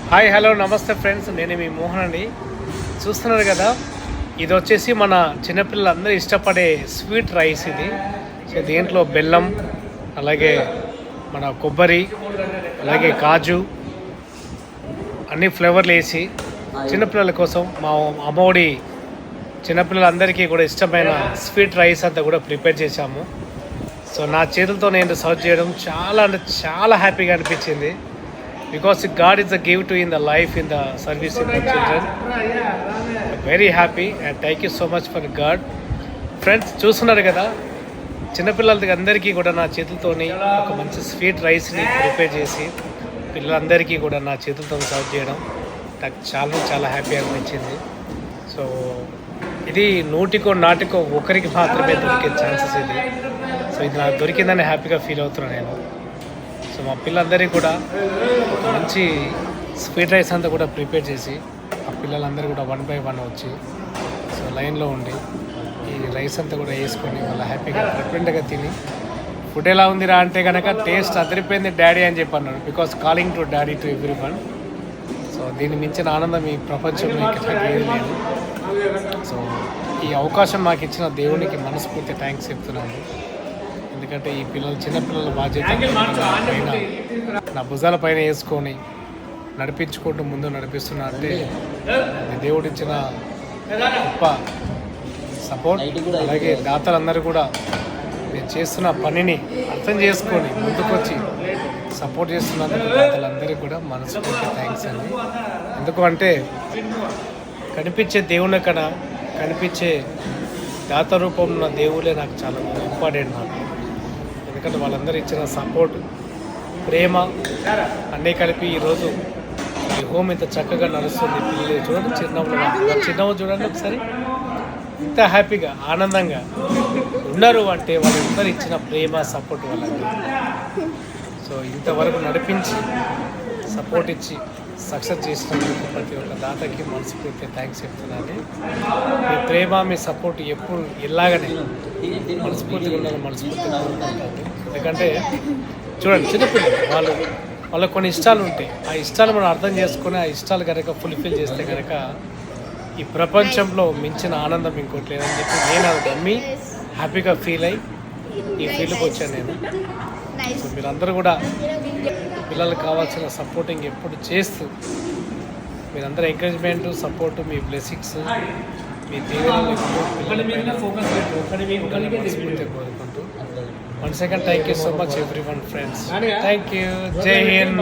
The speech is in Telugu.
హాయ్ హలో నమస్తే ఫ్రెండ్స్, నేను మీ మోహన్ అండి. చూస్తున్నారు కదా, ఇది వచ్చేసి మన చిన్నపిల్లలందరూ ఇష్టపడే స్వీట్ రైస్ ఇది. సో దీంట్లో బెల్లం, అలాగే మన కొబ్బరి, అలాగే కాజు అన్ని ఫ్లేవర్లు వేసి చిన్నపిల్లల కోసం మా అమ్మఒడి చిన్నపిల్లలందరికీ కూడా ఇష్టమైన స్వీట్ రైస్ అంతా కూడా ప్రిపేర్ చేశాము. సో నా చేతులతో నేను సర్వ్ చేయడం చాలా అంటే చాలా హ్యాపీగా అనిపించింది. Because God is a give to in the life, in the service in the children. Very happy and thank you so much for God. Friends, చూస్తున్నారు కదా, చిన్నపిల్లలకి అందరికీ కూడా నా చేతులతోని ఒక మంచి స్వీట్ రైస్ని ప్రిపేర్ చేసి పిల్లలందరికీ కూడా నా చేతులతో సర్వ్ చేయడం నాకు చాలా చాలా హ్యాపీ అనిపించింది. సో ఇది నాటికో ఒకరికి మాత్రమే దొరికే ఛాన్సెస్ ఇది. సో ఇది నాకు దొరికిందని హ్యాపీగా ఫీల్ అవుతున్నాను నేను. సో మా పిల్లలందరికీ కూడా ఒక మంచి స్వీట్ రైస్ అంతా కూడా ప్రిపేర్ చేసి ఆ పిల్లలందరూ కూడా 1 by 1 వచ్చి సో లైన్లో ఉండి ఈ రైస్ అంతా కూడా వేసుకొని వాళ్ళ హ్యాపీగా ప్రెగ్నెంట్గా తిని ఫుడ్ ఎలా ఉందిరా అంటే కనుక టేస్ట్ అదిరిపోయింది డాడీ అని చెప్పి అన్నాడు. Because calling to daddy to every one. So దీన్ని మించిన ఆనందం ఈ ప్రపంచంలో ఇంకా ఏది లేదు. సో ఈ అవకాశం మాకు ఇచ్చిన దేవునికి మనస్ఫూర్తి థ్యాంక్స్ చెప్తున్నాను. ఎందుకంటే ఈ చిన్నపిల్లల బాధ్యత పైన నా భుజాల పైన వేసుకొని నడిపించుకుంటూ ముందు నడిపిస్తున్నా అంటే దేవుడు ఇచ్చిన గొప్ప సపోర్ట్. అలాగే దాతలందరూ కూడా నేను చేస్తున్న పనిని అర్థం చేసుకొని ముందుకొచ్చి సపోర్ట్ చేస్తున్నందుకు దాతలందరికీ కూడా మనస్ఫూర్తి థ్యాంక్స్ అండి. ఎందుకు అంటే కనిపించే దేవుని కన్నా కనిపించే దాత రూపంలో ఉన్న దేవుళ్ళే నాకు చాలా ఇంపార్టెంట్ నాకు. ఎందుకంటే వాళ్ళందరూ ఇచ్చిన సపోర్ట్, ప్రేమ అన్నీ కలిపి ఈరోజు ఈ హోమ్ ఇంత చక్కగా నడుస్తుంది. పిల్లలు చూడండి, చిన్నవ్వు చూడండి ఒకసారి, ఇంత హ్యాపీగా ఆనందంగా ఉన్నారు అంటే వాళ్ళందరూ ఇచ్చిన ప్రేమ సపోర్ట్ వాళ్ళందరూ. సో ఇంతవరకు నడిపించి సపోర్ట్ ఇచ్చి సక్సెస్ చేసినందుకు ప్రతి ఒక్క దాతకి మనస్ఫూర్తి థ్యాంక్స్ చెప్తున్నాను. మీ ప్రేమ, మీ సపోర్ట్ ఎప్పుడు ఎలాగనే మనస్ఫూర్తిగా ఉండాలని మనస్ఫూర్తిగా కోరుకుంటాను. ఎందుకంటే చూడండి, చిన్నపిల్లలు వాళ్ళకు కొన్ని ఇష్టాలు ఉంటాయి. ఆ ఇష్టాలు మనం అర్థం చేసుకొని ఆ ఇష్టాలు కనుక ఫుల్ఫిల్ చేస్తే కనుక ఈ ప్రపంచంలో మించిన ఆనందం ఇంకోటి లేదని చెప్పి నేను అది నమ్మి హ్యాపీగా ఫీల్ అయ్యి ఈ ఫీల్డ్కి వచ్చాను నేను. సో మీరందరూ కూడా పిల్లలకు కావాల్సిన సపోర్టింగ్ ఎప్పుడు చేస్తూ మీరందరూ ఎంకరేజ్మెంట్, సపోర్టు, మీ బ్లెస్సింగ్స్, మీ దేవుళ్ళు కోరుకుంటూ one second thank you so much every one friends. Thank you. జై హింద్.